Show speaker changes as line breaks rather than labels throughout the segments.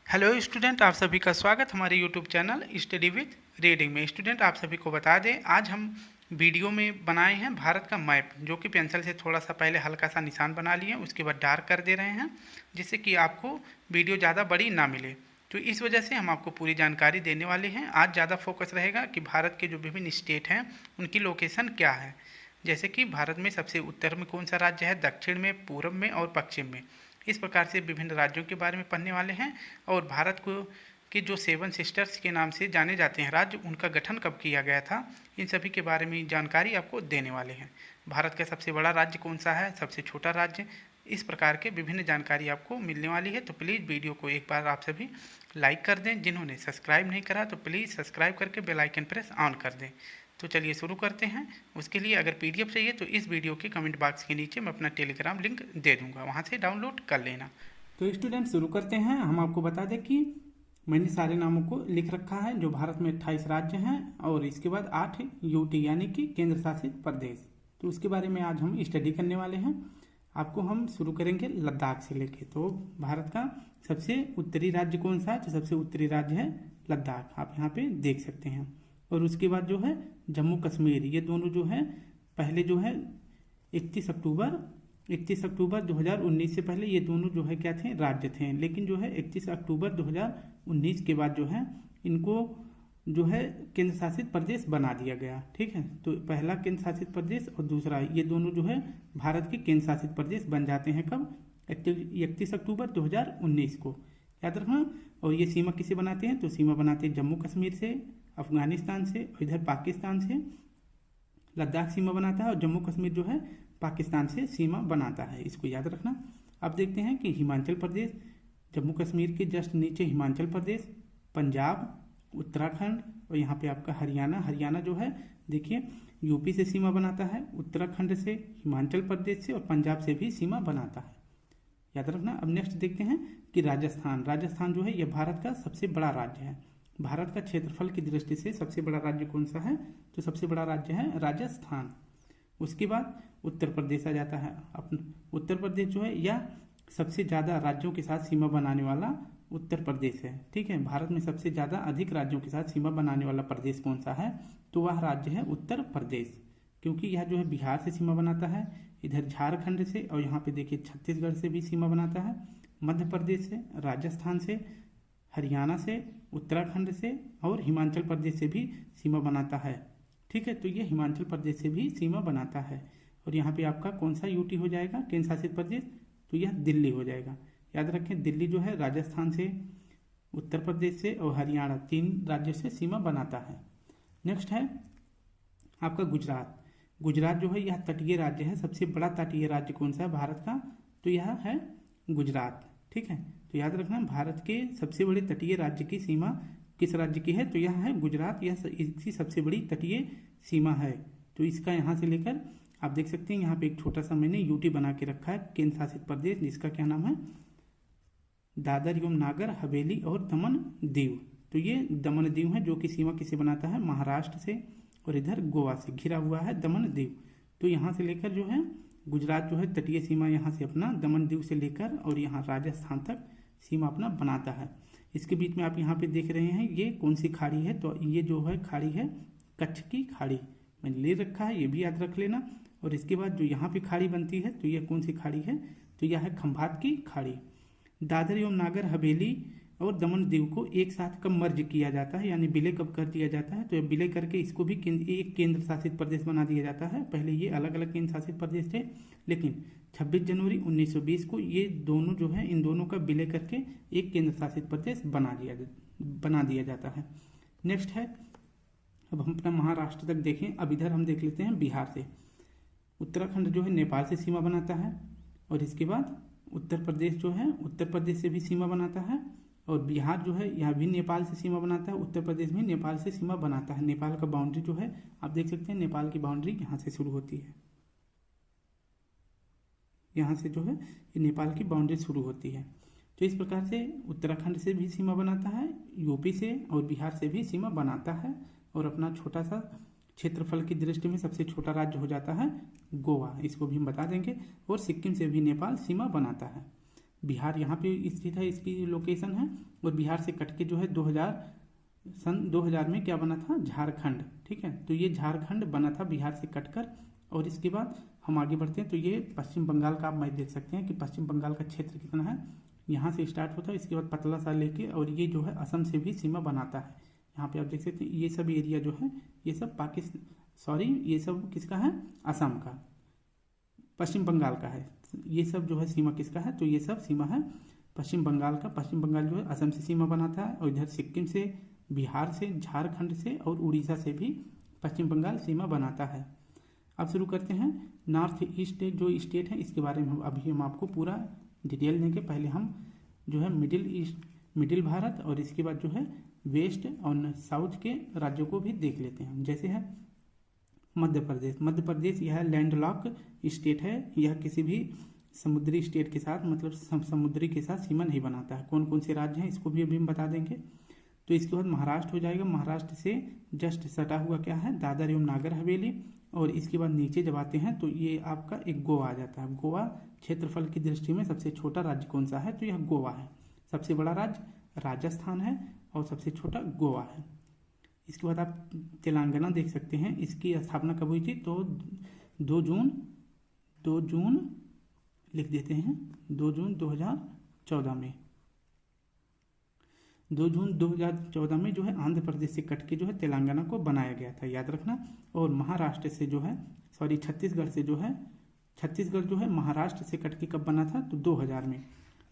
Hello student, आप सभी का स्वागत हमारे YouTube channel study with reading में। स्टूडेंट, आप सभी को बता दें, आज हम वीडियो में बनाए हैं भारत का मैप, जो कि पेंसिल से थोड़ा सा पहले हल्का सा निशान बना लिए, उसके बाद डार्क कर दे रहे हैं, जिससे कि आपको वीडियो ज़्यादा बड़ी ना मिले। तो इस वजह से हम आपको पूरी जानकारी देने वाले हैं। आज ज़्यादा फोकस रहेगा कि भारत के जो विभिन्न स्टेट हैं उनकी लोकेशन क्या है, जैसे कि भारत में सबसे उत्तर में कौन सा राज्य है, दक्षिण में, पूर्व में और पश्चिम में। इस प्रकार से विभिन्न राज्यों के बारे में पढ़ने वाले हैं। और भारत को के जो 7 सिस्टर्स के नाम से जाने जाते हैं राज्य, उनका गठन कब किया गया था, इन सभी के बारे में जानकारी आपको देने वाले हैं। भारत का सबसे बड़ा राज्य कौन सा है, सबसे छोटा राज्य, इस प्रकार के विभिन्न जानकारी आपको मिलने वाली है। तो प्लीज़ वीडियो को एक बार आप सभी लाइक कर दें। जिन्होंने सब्सक्राइब नहीं करा तो प्लीज़ सब्सक्राइब करके बेल आइकन प्रेस ऑन कर दें। तो चलिए शुरू करते हैं। उसके लिए अगर पीडीएफ चाहिए तो इस वीडियो के कमेंट बॉक्स के नीचे मैं अपना टेलीग्राम लिंक दे दूंगा, वहां से डाउनलोड कर लेना। तो स्टूडेंट शुरू करते हैं। हम आपको बता दें कि मैंने सारे नामों को लिख रखा है। जो भारत में 28 राज्य हैं और इसके बाद 8 यूटी यानी कि केंद्र शासित प्रदेश। तो उसके बारे में आज हम स्टडी करने वाले हैं। आपको हम शुरू करेंगे लद्दाख से लेके। तो भारत का सबसे उत्तरी राज्य कौन सा है, तो सबसे उत्तरी राज्य है लद्दाख, आप यहाँ पे देख सकते हैं। और उसके बाद जो है जम्मू कश्मीर, ये दोनों जो है पहले जो है 31 अक्टूबर 2019 से पहले ये दोनों जो है क्या थे, राज्य थे। लेकिन जो है 31 अक्टूबर 2019 के बाद जो है इनको जो है केंद्र शासित प्रदेश बना दिया गया। ठीक है, तो पहला केंद्र शासित प्रदेश और दूसरा, ये दोनों जो है भारत के केंद्र शासित प्रदेश बन जाते हैं कब, 31 अक्टूबर 2019 को, याद रखना। और ये सीमा किसे बनाते हैं, तो सीमा बनाते हैं जम्मू कश्मीर से, अफगानिस्तान से, और इधर पाकिस्तान से लद्दाख सीमा बनाता है, और जम्मू कश्मीर जो है पाकिस्तान से सीमा बनाता है। इसको याद रखना। अब देखते हैं कि हिमाचल प्रदेश, जम्मू कश्मीर के जस्ट नीचे हिमाचल प्रदेश, पंजाब, उत्तराखंड और यहाँ पे आपका हरियाणा जो है देखिए यूपी से सीमा बनाता है, उत्तराखंड से, हिमाचल प्रदेश से और पंजाब से भी सीमा बनाता है, याद रखना। अब नेक्स्ट देखते हैं कि राजस्थान जो है यह भारत का सबसे बड़ा राज्य है। भारत का क्षेत्रफल की दृष्टि से सबसे बड़ा राज्य कौन सा है, तो सबसे बड़ा राज्य है राजस्थान। उसके बाद उत्तर प्रदेश आ जाता है। उत्तर प्रदेश जो है यह सबसे ज़्यादा राज्यों के साथ सीमा बनाने वाला उत्तर प्रदेश है। ठीक है, भारत में सबसे ज़्यादा अधिक राज्यों के साथ सीमा बनाने वाला प्रदेश कौन सा है, तो वह राज्य है उत्तर प्रदेश, क्योंकि यह जो है बिहार से सीमा बनाता है, इधर झारखंड से, और यहाँ पे देखिए छत्तीसगढ़ से भी सीमा बनाता है, मध्य प्रदेश से, राजस्थान से, हरियाणा से, उत्तराखंड से और हिमाचल प्रदेश से भी सीमा बनाता है। ठीक है, तो ये हिमाचल प्रदेश से भी सीमा बनाता है। और यहाँ पे आपका कौन सा यूटी हो जाएगा, केंद्र शासित प्रदेश, तो यह दिल्ली हो जाएगा। याद रखें, दिल्ली जो है राजस्थान से, उत्तर प्रदेश से और हरियाणा, 3 राज्यों से सीमा बनाता है। नेक्स्ट है आपका गुजरात जो है यह तटीय राज्य है। सबसे बड़ा तटीय राज्य कौन सा है भारत का, तो यह है गुजरात। ठीक है, तो याद रखना, भारत के सबसे बड़े तटीय राज्य की सीमा किस राज्य की है, तो यह है गुजरात। यह इसकी सबसे बड़ी तटीय सीमा है। तो इसका यहाँ से लेकर आप देख सकते हैं, यहाँ पे एक छोटा सा मैंने यूटी बना के रखा है, केंद्र शासित प्रदेश, जिसका क्या नाम है, दादर एवं नागर हवेली और दमन दीव। तो ये दमन दीव है, जो कि सीमा किसे बनाता है, महाराष्ट्र से, और इधर गोवा से घिरा हुआ है दमन दीव। तो यहाँ से लेकर जो है गुजरात जो है तटीय सीमा यहाँ से अपना दमन दीव से लेकर और यहाँ राजस्थान तक सीमा अपना बनाता है। इसके बीच में आप यहाँ पे देख रहे हैं ये कौन सी खाड़ी है, तो ये जो है खाड़ी है कच्छ की खाड़ी, मैंने ले रखा है, ये भी याद रख लेना। और इसके बाद जो यहाँ पे खाड़ी बनती है, तो यह कौन सी खाड़ी है, तो यह है खंभात की खाड़ी। दादर एवं नागर हवेली और दमन दीव को एक साथ कब मर्ज किया जाता है, यानी विलय कब कर दिया जाता है, तो विलय करके इसको भी एक केंद्र शासित प्रदेश बना दिया जाता है। पहले ये अलग अलग केंद्र शासित प्रदेश थे, लेकिन 26 जनवरी 1920 को ये दोनों जो है, इन दोनों का विलय करके एक केंद्र शासित प्रदेश बना दिया जाता है। नेक्स्ट है, अब हम अपना महाराष्ट्र तक देखें। अब इधर हम देख लेते हैं बिहार से। उत्तराखंड जो है नेपाल से सीमा बनाता है, और इसके बाद उत्तर प्रदेश जो है उत्तर प्रदेश से भी सीमा बनाता है, और बिहार जो है यह भी नेपाल से सीमा बनाता है, उत्तर प्रदेश भी नेपाल से सीमा बनाता है। नेपाल का बाउंड्री जो है आप देख सकते हैं, नेपाल की बाउंड्री यहाँ से शुरू होती है, यहाँ से जो है ये नेपाल की बाउंड्री शुरू होती है। तो इस प्रकार से उत्तराखंड से भी सीमा बनाता है, यूपी से और बिहार से भी सीमा बनाता है, और अपना छोटा सा क्षेत्रफल की दृष्टि में सबसे छोटा राज्य हो जाता है गोवा, इसको भी हम बता देंगे। और सिक्किम से भी नेपाल सीमा बनाता है। बिहार यहाँ पे स्थित है, इसकी लोकेशन है। और बिहार से कट के जो है 2000 में क्या बना था, झारखंड। ठीक है, तो ये झारखंड बना था बिहार से कटकर। और इसके बाद हम आगे बढ़ते हैं तो ये पश्चिम बंगाल का आप मैप देख सकते हैं कि पश्चिम बंगाल का क्षेत्र कितना है। यहाँ से स्टार्ट होता है, इसके बाद पतला सा लेके, और ये जो है असम से भी सीमा बनाता है। यहाँ पे आप देख सकते हैं ये सब एरिया जो है ये सब ये सब किसका है, असम का, पश्चिम बंगाल का है। ये सब जो है सीमा किसका है, तो ये सब सीमा है पश्चिम बंगाल का। पश्चिम बंगाल जो है असम से सीमा बनाता है, और इधर सिक्किम से, बिहार से, झारखंड से और उड़ीसा से भी पश्चिम बंगाल सीमा बनाता है। अब शुरू करते हैं नॉर्थ ईस्ट जो स्टेट है इसके बारे में अभी हम आपको पूरा डिटेल देंगे। पहले हम जो है मिडिल भारत और इसके बाद जो है वेस्ट और साउथ के राज्यों को भी देख लेते हैं। जैसे है मध्य प्रदेश यह लैंडलॉक स्टेट है, यह किसी भी समुद्री स्टेट के साथ मतलब समुद्री के साथ सीमा नहीं बनाता है। कौन कौन से राज्य हैं इसको भी अभी हम बता देंगे। तो इसके बाद महाराष्ट्र हो जाएगा, महाराष्ट्र से जस्ट सटा हुआ क्या है, दादर एवं नागर हवेली। और इसके बाद नीचे जब आते हैं तो ये आपका एक गोवा आ जाता है। गोवा क्षेत्रफल की दृष्टि में सबसे छोटा राज्य कौन सा है, तो यह गोवा है। सबसे बड़ा राज्य राजस्थान है और सबसे छोटा गोवा है। इसके बाद आप तेलंगाना देख सकते हैं, इसकी स्थापना कब हुई थी, तो 2 जून लिख देते हैं, 2 जून 2014 में। 2 जून 2014 में जो है आंध्र प्रदेश से कट के जो है तेलंगाना को बनाया गया था, याद रखना। और महाराष्ट्र से जो है छत्तीसगढ़ जो है महाराष्ट्र से कट के कब बना था, तो 2000 में।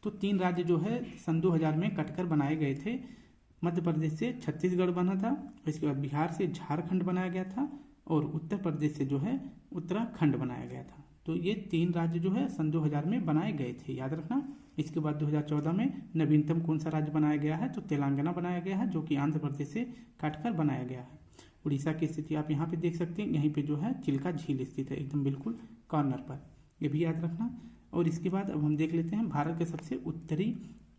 तो 3 राज्य जो है सन 2000 में कटकर बनाए गए थे। मध्य प्रदेश से छत्तीसगढ़ बना था, इसके बाद बिहार से झारखंड बनाया गया था, और उत्तर प्रदेश से जो है उत्तराखंड बनाया गया था। तो ये 3 राज्य जो है सन 2000 में बनाए गए थे, याद रखना। इसके बाद 2014 में नवीनतम कौन सा राज्य बनाया गया है, तो तेलंगाना बनाया गया है, जो कि आंध्र प्रदेश से काटकर बनाया गया है। उड़ीसा की स्थिति आप यहाँ पे देख सकते हैं, यहीं पे जो है चिल्का झील स्थित है, एकदम बिल्कुल कॉर्नर पर, ये भी याद रखना। और इसके बाद अब हम देख लेते हैं भारत के सबसे उत्तरी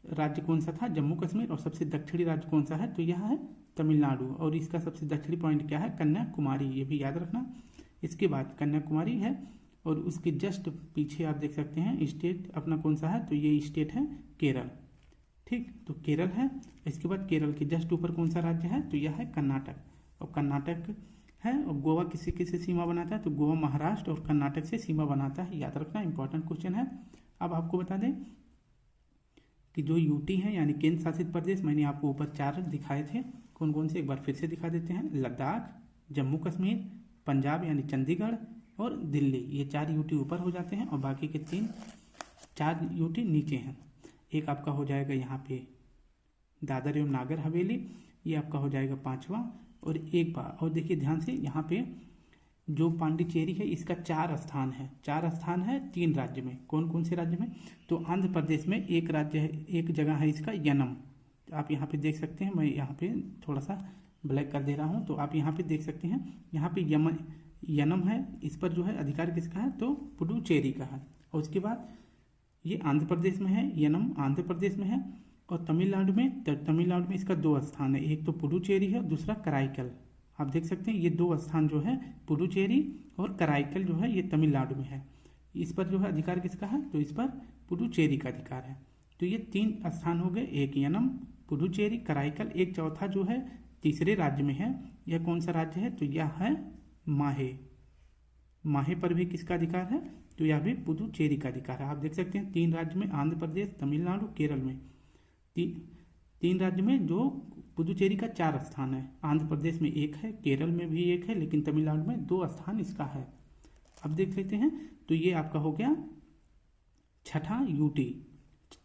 राज्य कौन सा था, जम्मू कश्मीर। और सबसे दक्षिणी राज्य कौन सा है, तो यह है तमिलनाडु। और इसका सबसे दक्षिणी पॉइंट क्या है, कन्याकुमारी, ये भी याद रखना। इसके बाद कन्याकुमारी है, और उसके जस्ट पीछे आप देख सकते हैं स्टेट अपना कौन सा है, तो ये स्टेट है केरल। ठीक, तो केरल है। इसके बाद केरल के जस्ट ऊपर कौन सा राज्य है, तो यह है कर्नाटक। और कर्नाटक है, और गोवा किसी किससे सीमा बनाता है, तो गोवा महाराष्ट्र और कर्नाटक से सीमा बनाता है, याद रखना, इंपॉर्टेंट क्वेश्चन है। अब आपको बता दें कि जो यूटी है यानी केंद्र शासित प्रदेश, मैंने आपको ऊपर 4 दिखाए थे, कौन कौन से एक बार फिर से दिखा देते हैं। लद्दाख, जम्मू कश्मीर, पंजाब यानी चंडीगढ़ और दिल्ली, ये 4 यूटी ऊपर हो जाते हैं, और बाकी के 4 यूटी नीचे हैं। एक आपका हो जाएगा यहाँ पे दादर एवं नागर हवेली, ये आपका हो जाएगा 5वां। और एक बार और देखिए ध्यान से, यहाँ पे जो पांडिचेरी है इसका 4 स्थान है, 4 स्थान है 3 राज्य में। कौन कौन से राज्य में, तो आंध्र प्रदेश में एक राज्य है, एक जगह है इसका यनम। आप यहाँ पे देख सकते हैं, मैं यहाँ पे थोड़ा सा ब्लैक कर दे रहा हूँ, तो आप यहाँ पे देख सकते हैं, यहाँ पे यनम है, इस पर जो है अधिकार किसका है, तो पुडुचेरी का है। और उसके बाद ये आंध्र प्रदेश में है, यनम आंध्र प्रदेश में है। और तमिलनाडु में इसका 2 स्थान है, एक तो पुडुचेरी है, दूसरा कराईकल। आप देख सकते हैं ये 2 स्थान जो है पुडुचेरी और कराईकल जो है ये तमिलनाडु में है। इस पर जो है अधिकार किसका है, तो इस पर पुडुचेरी का अधिकार है। तो ये 3 स्थान हो गए, एक यनम, पुडुचेरी, कराईकल। एक चौथा जो है तीसरे राज्य में है, यह कौन सा राज्य है, तो यह है माहे पर भी किसका अधिकार है, तो यह भी पुडुचेरी का अधिकार है। आप देख सकते हैं 3 राज्य में, आंध्र प्रदेश, तमिलनाडु, केरल में, 3 राज्य में जो पुडुचेरी का 4 स्थान है। आंध्र प्रदेश में 1 है, केरल में भी 1 है, लेकिन तमिलनाडु में 2 स्थान इसका है। अब देख लेते हैं, तो ये आपका हो गया 6ठा यूटी,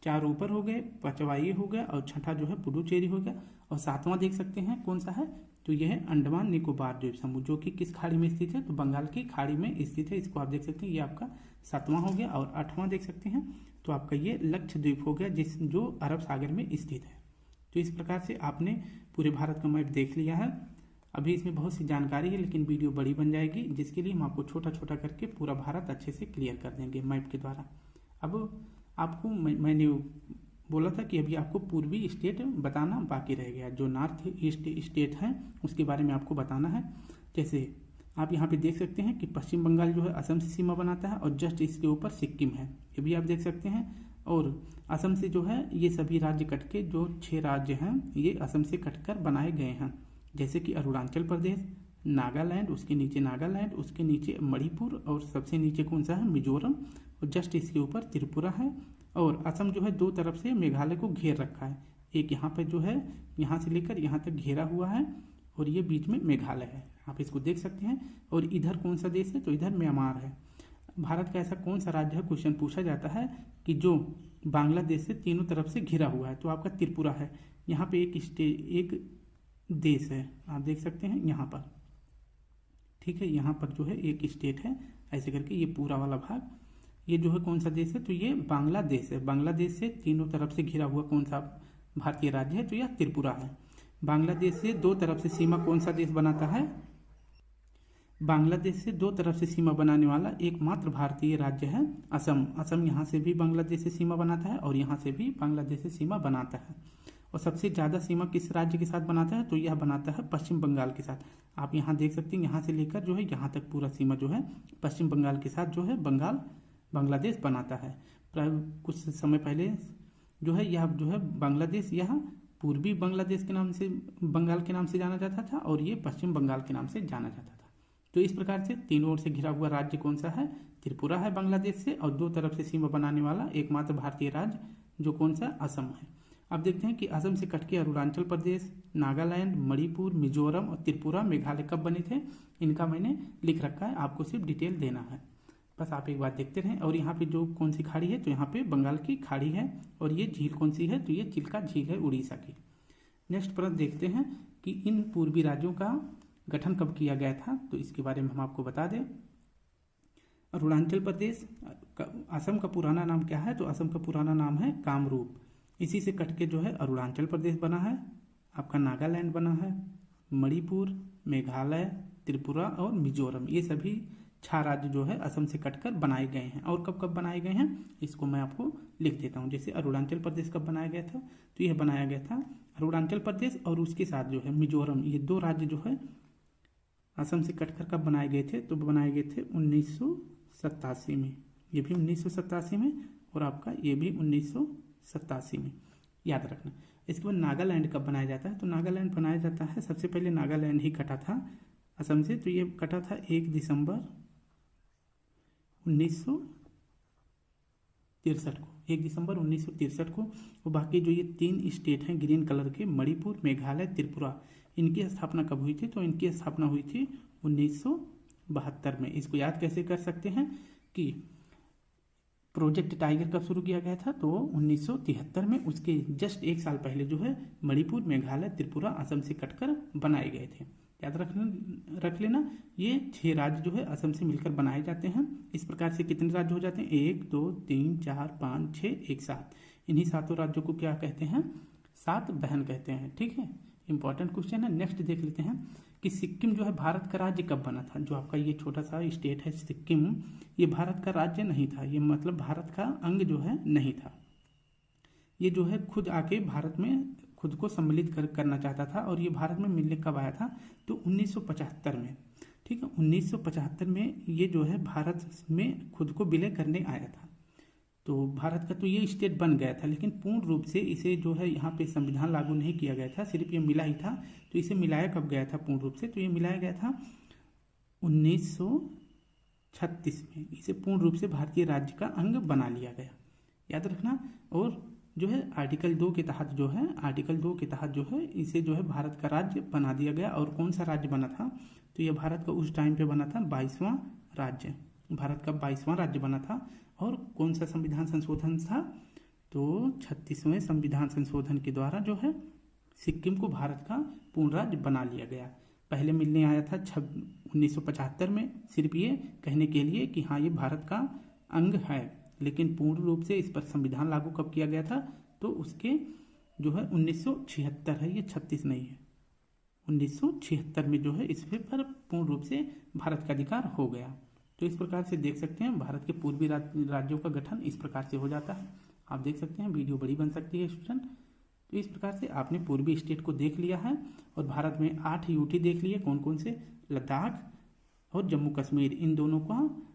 4 ऊपर हो गए, 5वां ये हो गया, और 6ठा जो है पुडुचेरी हो गया। और 7वां देख सकते हैं कौन सा है, तो यह है अंडमान निकोबार द्वीप समूह, जो कि किस खाड़ी में स्थित है, तो बंगाल की खाड़ी में स्थित है। इसको आप देख सकते हैं, ये आपका 7वां हो गया। और 8वां देख सकते हैं, तो आपका ये लक्षद्वीप हो गया, जो अरब सागर में स्थित है। तो इस प्रकार से आपने पूरे भारत का मैप देख लिया है। अभी इसमें बहुत सी जानकारी है, लेकिन वीडियो बड़ी बन जाएगी, जिसके लिए हम आपको छोटा छोटा करके पूरा भारत अच्छे से क्लियर कर देंगे मैप के द्वारा। अब आपको मैंने बोला था कि अभी आपको पूर्वी स्टेट बताना बाकी रह गया, जो नॉर्थ ईस्ट स्टेट हैं उसके बारे में आपको बताना है। जैसे आप यहाँ पे देख सकते हैं कि पश्चिम बंगाल जो है असम से सीमा बनाता है, और जस्ट इसके ऊपर सिक्किम है, ये भी आप देख सकते हैं। और असम से जो है ये सभी राज्य कट के जो 6 राज्य हैं ये असम से कटकर बनाए गए हैं, जैसे कि अरुणाचल प्रदेश, नागालैंड, उसके नीचे नागालैंड, उसके नीचे मणिपुर और सबसे नीचे कौन सा है, मिजोरम, और जस्ट इसके ऊपर त्रिपुरा है। और असम जो है दो तरफ से मेघालय को घेर रखा है, एक यहाँ पर जो है यहाँ से लेकर यहाँ तक घेरा हुआ है और ये बीच में मेघालय है, आप इसको देख सकते हैं। और इधर कौन सा देश है, तो इधर म्यांमार है। भारत का ऐसा कौन सा राज्य है, क्वेश्चन पूछा जाता है कि जो बांग्लादेश से तीनों तरफ से घिरा हुआ है, तो आपका त्रिपुरा है। यहाँ पे एक देश है, आप देख सकते हैं यहाँ पर, ठीक है, यहाँ पर जो है एक स्टेट है, ऐसे करके ये पूरा वाला भाग ये जो है कौन सा देश है, तो ये बांग्लादेश है। बांग्लादेश से तीनों तरफ से घिरा हुआ कौन सा भारतीय राज्य है, तो यह त्रिपुरा है। बांग्लादेश से दो तरफ से सीमा कौन सा देश बनाता है, बांग्लादेश से दो तरफ से सीमा बनाने वाला एकमात्र भारतीय राज्य है असम। असम यहाँ से भी बांग्लादेश से सीमा बनाता है और यहाँ से भी बांग्लादेश से सीमा बनाता है। और सबसे ज़्यादा सीमा किस राज्य के साथ बनाता है, तो यह बनाता है पश्चिम बंगाल के साथ। आप यहाँ देख सकते हैं, यहाँ से लेकर जो है यहाँ तक पूरा सीमा जो है पश्चिम बंगाल के साथ जो है बांग्लादेश बनाता है। कुछ समय पहले जो है यह जो है बांग्लादेश यह पूर्वी बांग्लादेश के नाम से, बंगाल के नाम से जाना जाता था और ये पश्चिम बंगाल के नाम से जाना जाता था। तो इस प्रकार से तीनों ओर से घिरा हुआ राज्य कौन सा है, त्रिपुरा है बांग्लादेश से, और दो तरफ से सीमा बनाने वाला एकमात्र भारतीय राज्य जो कौन सा, असम है। अब देखते हैं कि असम से कटके अरुणाचल प्रदेश, नागालैंड, मणिपुर, मिजोरम और त्रिपुरा, मेघालय कब बने थे, इनका मैंने लिख रखा है, आपको सिर्फ डिटेल देना है, बस आप एक बार देखते रहें। और यहाँ पे जो कौन सी खाड़ी है, तो यहाँ पे बंगाल की खाड़ी है, और ये झील कौन सी है, तो ये चिल्का झील है उड़ीसा की। नेक्स्ट प्रश्न देखते हैं कि इन पूर्वी राज्यों का गठन कब किया गया था, तो इसके बारे में हम आपको बता दें। अरुणाचल प्रदेश, असम का पुराना नाम क्या है, तो असम का पुराना नाम है कामरूप। इसी से कटके जो है अरुणाचल प्रदेश बना है, आपका नागालैंड बना है, मणिपुर, मेघालय, त्रिपुरा और मिजोरम, ये सभी 6 राज्य जो है असम से कटकर बनाए गए हैं। और कब कब बनाए गए हैं, इसको मैं आपको लिख देता हूँ। जैसे अरुणाचल प्रदेश कब बनाया गया था, तो यह बनाया गया था अरुणाचल प्रदेश और उसके साथ जो है मिजोरम, ये 2 राज्य जो है असम से कटकर कब बनाए गए थे, तो बनाए गए थे 1987 में, ये भी 1987 में और आपका ये भी 1987 में, याद रखना। इसके बाद नागालैंड कब बनाया जाता है, तो नागालैंड बनाया जाता है, सबसे पहले नागालैंड ही कटा था असम से, तो ये कटा था 1 दिसंबर 1963 को, 1 दिसंबर 1963 को। और बाकी जो ये 3 स्टेट हैं ग्रीन कलर के, मणिपुर, मेघालय, त्रिपुरा, इनकी स्थापना कब हुई थी, तो इनकी स्थापना हुई थी 1972 में। इसको याद कैसे कर सकते हैं कि प्रोजेक्ट टाइगर कब शुरू किया गया था, तो 1973 में, उसके जस्ट 1 साल पहले जो है मणिपुर, मेघालय, त्रिपुरा असम से कटकर बनाए गए थे। याद रख लेना, ये 6 राज्य जो है असम से मिलकर बनाए जाते हैं। इस प्रकार से कितने राज्य हो जाते हैं, 1 2 3 4 5 6 1 7। इन्हीं 7 राज्यों को क्या कहते हैं, 7 बहन कहते हैं, ठीक है। इंपॉर्टेंट क्वेश्चन है। नेक्स्ट देख लेते हैं कि सिक्किम जो है भारत का राज्य कब बना था। जो आपका ये छोटा सा स्टेट है सिक्किम, ये भारत का राज्य नहीं था, ये मतलब भारत का अंग जो है नहीं था। ये जो है खुद आके भारत में खुद को सम्मिलित करना चाहता था, और ये भारत में मिलने कब आया था, तो 1975 में, ठीक है। 1975 में ये जो है भारत में खुद को विलय करने आया था। तो भारत का तो ये स्टेट बन गया था, लेकिन पूर्ण रूप से इसे जो है यहाँ पे संविधान लागू नहीं किया गया था, सिर्फ ये मिला ही था। तो इसे मिलाया कब गया था पूर्ण रूप से, तो ये मिलाया गया था 1936 में। इसे पूर्ण रूप से भारतीय राज्य का अंग बना लिया गया, याद रखना। और जो है आर्टिकल 2 के तहत जो है, आर्टिकल 2 के तहत जो है इसे जो है भारत का राज्य बना दिया गया। और कौन सा राज्य बना था, तो ये भारत का उस टाइम पे बना था 22वां राज्य, भारत का 22वां राज्य बना था। और कौन सा संविधान संशोधन था, तो 36वें संविधान संशोधन के द्वारा जो है सिक्किम को भारत का पूर्ण राज्य बना लिया गया। पहले मिलने आया था 1975 में, सिर्फ ये कहने के लिए कि हाँ ये भारत का अंग है, लेकिन पूर्ण रूप से इस पर संविधान लागू कब किया गया था, तो उसके जो है 1976 है, ये 36 नहीं है, 1976 में जो है इस पर पूर्ण रूप से भारत का अधिकार हो गया। तो इस प्रकार से देख सकते हैं भारत के पूर्वी राज्यों का गठन इस प्रकार से हो जाता है। आप देख सकते हैं वीडियो बड़ी बन सकती है स्टूडेंट। तो इस प्रकार से आपने पूर्वी स्टेट को देख लिया है, और भारत में 8 यूटी देख लिए, कौन कौन से, लद्दाख और जम्मू कश्मीर, इन दोनों का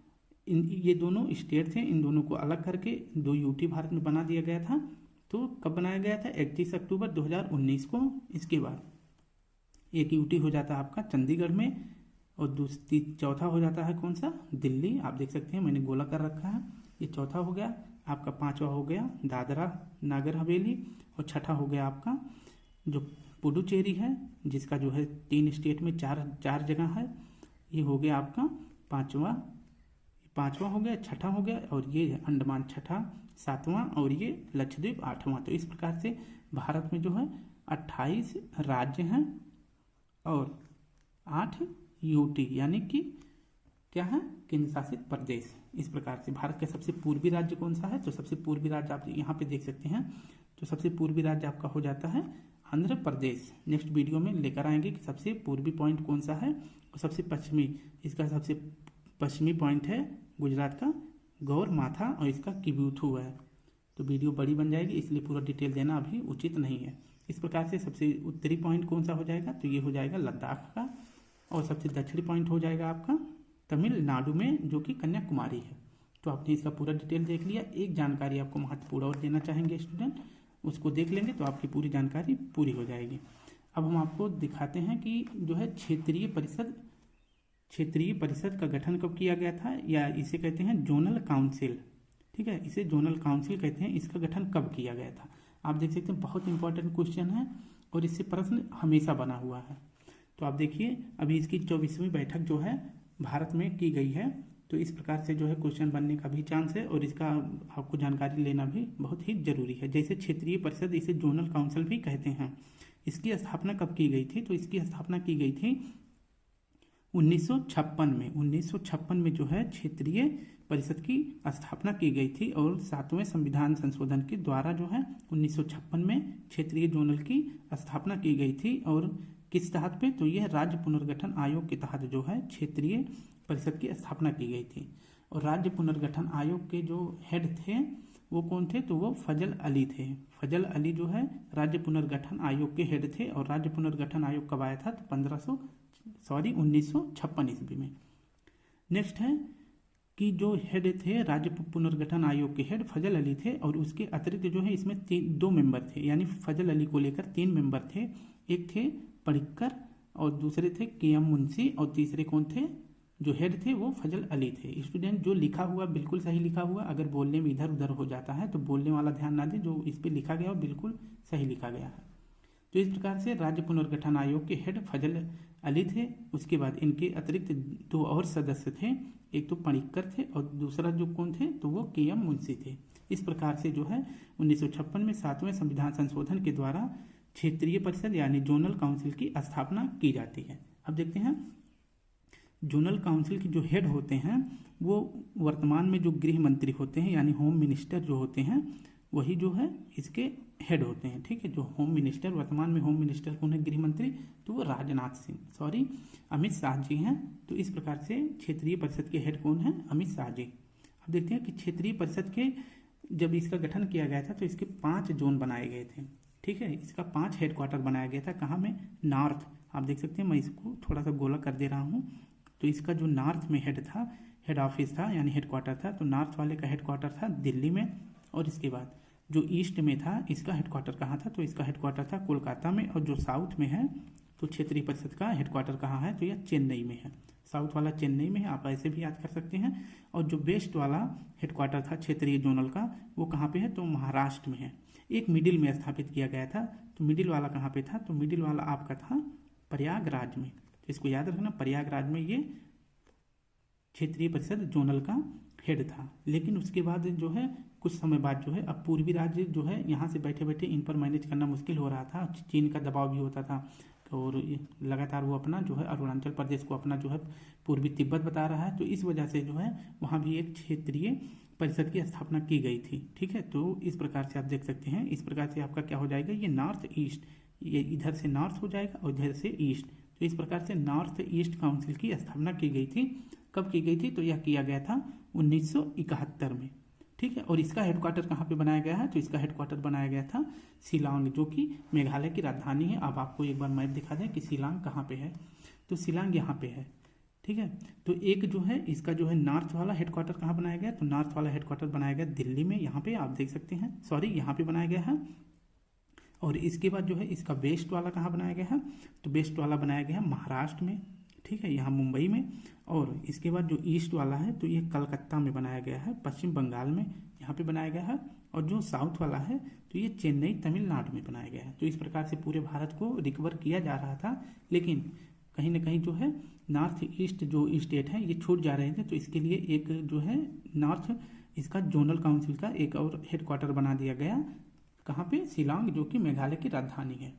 ये दोनों स्टेट थे, इन दोनों को अलग करके 2 यूटी भारत में बना दिया गया था। तो कब बनाया गया था? 31 अक्टूबर 2019 को। इसके बाद एक यूटी हो जाता है आपका चंडीगढ़ में, और चौथा हो जाता है कौन सा? दिल्ली। आप देख सकते हैं मैंने गोला कर रखा है, ये चौथा हो गया आपका। पांचवा हो गया दादरा नागर हवेली, और छठा हो गया आपका जो पुडुचेरी है, जिसका जो है 3 स्टेट में चार जगह है, ये हो गया आपका पांचवा हो गया, छठा हो गया, और ये अंडमान छठा, सातवां, और ये लक्षद्वीप आठवां। तो इस प्रकार से भारत में जो है 28 राज्य हैं और 8 यूटी यानी कि क्या है? केंद्र शासित प्रदेश। इस प्रकार से भारत का सबसे पूर्वी राज्य कौन सा है? तो सबसे पूर्वी राज्य आप यहाँ पे देख सकते हैं, तो सबसे पूर्वी राज्य आपका हो जाता है आंध्र प्रदेश। नेक्स्ट वीडियो में लेकर आएंगे कि सबसे पूर्वी पॉइंट कौन सा है, और सबसे पश्चिमी, इसका सबसे पश्चिमी पॉइंट है गुजरात का गौर माथा, और इसका किबूथू है। तो वीडियो बड़ी बन जाएगी, इसलिए पूरा डिटेल देना अभी उचित नहीं है। इस प्रकार से सबसे उत्तरी पॉइंट कौन सा हो जाएगा? तो ये हो जाएगा लद्दाख का, और सबसे दक्षिणी पॉइंट हो जाएगा आपका तमिलनाडु में, जो कि कन्याकुमारी है। तो आपने इसका पूरा डिटेल देख लिया। एक जानकारी आपको महत्वपूर्ण और देना चाहेंगे स्टूडेंट, उसको देख लेंगे तो आपकी पूरी जानकारी पूरी हो जाएगी। अब हम आपको दिखाते हैं कि जो है क्षेत्रीय परिषद का गठन कब किया गया था, या इसे कहते हैं जोनल काउंसिल। ठीक है, इसे जोनल काउंसिल कहते हैं। इसका गठन कब किया गया था? आप देख सकते हैं बहुत इंपॉर्टेंट क्वेश्चन है, और इससे प्रश्न हमेशा बना हुआ है। तो आप देखिए अभी इसकी 24वीं बैठक जो है भारत में की गई है। तो इस प्रकार से जो है क्वेश्चन बनने का भी चांस है, और इसका आपको जानकारी लेना भी बहुत ही जरूरी है। जैसे क्षेत्रीय परिषद, इसे जोनल काउंसिल भी कहते हैं। इसकी स्थापना कब की गई थी? तो इसकी स्थापना की गई थी 1956 में। 1956 में जो है क्षेत्रीय परिषद की स्थापना की गई थी, और 7वें संविधान संशोधन के द्वारा जो है 1956 में क्षेत्रीय जोनल की स्थापना की गई थी। और किस तहत पे? तो यह राज्य पुनर्गठन आयोग के तहत जो है क्षेत्रीय परिषद की स्थापना की गई थी। और राज्य पुनर्गठन आयोग के जो हेड थे वो कौन थे? तो वो फजल अली थे। फजल अली जो है राज्य पुनर्गठन आयोग के हेड थे। और राज्य पुनर्गठन आयोग कब आया था? तो 1956 ईस्वी में। नेक्स्ट है कि जो हेड थे राज्य पुनर्गठन आयोग के हेड फजल अली थे, और उसके अतिरिक्त जो है इसमें 2 मेंबर थे, यानी फजल अली को लेकर 3 मेंबर थे। एक थे पडिक्कर, और दूसरे थे KM मुंशी, और तीसरे कौन थे? जो हेड थे वो फजल अली थे। स्टूडेंट जो लिखा हुआ बिल्कुल सही लिखा हुआ, अगर बोलने में इधर उधर हो जाता है तो बोलने वाला ध्यान ना दे, जो इस पे लिखा गया वो बिल्कुल सही लिखा गया है। तो इस प्रकार से राज्य पुनर्गठन आयोग के हेड फजल अली थे। उसके बाद इनके अतिरिक्त 2 और सदस्य थे, एक तो पडिक्कर थे और दूसरा जो कौन थे? तो वो KM मुंशी थे। इस प्रकार से जो है 1956 में 7वें संविधान संशोधन के द्वारा क्षेत्रीय परिषद यानी जोनल काउंसिल की स्थापना की जाती है। अब देखते हैं जोनल काउंसिल के जो हेड होते हैं वो वर्तमान में जो गृह मंत्री होते हैं यानी होम मिनिस्टर जो होते हैं वही जो है इसके हेड होते हैं। ठीक है, जो होम मिनिस्टर, वर्तमान में होम मिनिस्टर कौन है? गृह मंत्री, तो वो अमित शाह जी हैं। तो इस प्रकार से क्षेत्रीय परिषद के हेड कौन है? अमित शाह जी। अब देखते हैं कि क्षेत्रीय परिषद के जब इसका गठन किया गया था तो इसके 5 जोन बनाए गए थे। ठीक है, इसका 5 हेडक्वार्टर बनाया गया था। कहाँ में? नॉर्थ। आप देख सकते हैं, मैं इसको थोड़ा सा गोला कर दे रहा हूँ। तो इसका जो नॉर्थ में हेड था, हेड ऑफिस था यानी हेडक्वार्टर था, तो नॉर्थ वाले का हेडक्वार्टर था दिल्ली में। और इसके बाद जो ईस्ट में था इसका हेडक्वार्टर कहाँ था? तो इसका हेडक्वार्टर था कोलकाता में। और जो साउथ में है तो क्षेत्रीय परिषद का हेडक्वार्टर कहाँ है? तो यह चेन्नई में है। साउथ वाला चेन्नई में है, आप ऐसे भी याद कर सकते हैं। और जो वेस्ट वाला हेडक्वार्टर था क्षेत्रीय जोनल का वो कहाँ पे है? तो महाराष्ट्र में है। एक मिडिल में स्थापित किया गया था। तो मिडिल वाला कहाँ पे था? तो मिडिल वाला आपका था प्रयागराज में। तो इसको याद रखना, प्रयागराज में ये क्षेत्रीय परिषद जोनल का हेड था। लेकिन उसके बाद जो है कुछ समय बाद जो है अब पूर्वी राज्य जो है यहाँ से बैठे बैठे इन पर मैनेज करना मुश्किल हो रहा था। चीन का दबाव भी होता था, और लगातार वो अपना जो है अरुणाचल प्रदेश को अपना जो है पूर्वी तिब्बत बता रहा है। तो इस वजह से जो है वहाँ भी एक क्षेत्रीय परिषद की स्थापना की गई थी। ठीक है, तो इस प्रकार से आप देख सकते हैं। इस प्रकार से आपका क्या हो जाएगा? ये नॉर्थ ईस्ट, ये इधर से नॉर्थ हो जाएगा और इधर से ईस्ट। तो इस प्रकार से नॉर्थ ईस्ट काउंसिल की स्थापना की गई थी। कब की गई थी? तो यह किया गया था 1971 में। ठीक है, और इसका हेडक्वार्टर कहाँ पे बनाया गया है? तो इसका हेडक्वार्टर बनाया गया था शिलांग, जो कि मेघालय की राजधानी है। अब आपको एक बार मैप दिखा दें कि शिलांग कहाँ पे है। तो शिलांग यहाँ पे है। ठीक है। तो एक जो है इसका जो है नॉर्थ वाला हेडक्वार्टर कहाँ बनाया गया, तो नॉर्थ वाला हेडक्वार्टर बनाया गया दिल्ली में, यहाँ पे आप देख सकते हैं, सॉरी यहाँ पे बनाया गया है। और इसके बाद जो है इसका वेस्ट वाला कहाँ बनाया गया है, तो वेस्ट वाला बनाया गया है महाराष्ट्र में, ठीक है, यहाँ मुंबई में। और इसके बाद जो ईस्ट वाला है तो ये कलकत्ता में बनाया गया है, पश्चिम बंगाल में यहाँ पे बनाया गया है। और जो साउथ वाला है तो ये चेन्नई तमिलनाडु में बनाया गया है। तो इस प्रकार से पूरे भारत को रिकवर किया जा रहा था, लेकिन कहीं ना कहीं जो है नॉर्थ ईस्ट जो स्टेट है ये छूट जा रहे थे। तो इसके लिए एक जो है नॉर्थ इसका जोनल काउंसिल का एक और हेडक्वार्टर बना दिया गया, कहाँ पे, शिलांग, जो कि मेघालय की राजधानी है।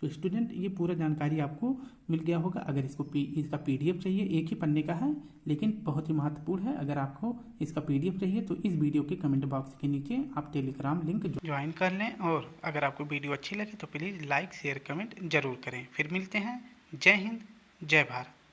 तो स्टूडेंट ये पूरा जानकारी आपको मिल गया होगा। अगर इसका PDF चाहिए, एक ही पन्ने का है लेकिन बहुत ही महत्वपूर्ण है। अगर आपको इसका PDF चाहिए तो इस वीडियो के कमेंट बॉक्स के नीचे आप टेलीग्राम लिंक ज्वाइन कर लें। और अगर आपको वीडियो अच्छी लगे तो प्लीज़ लाइक शेयर कमेंट जरूर करें। फिर मिलते हैं। जय हिंद, जय भारत।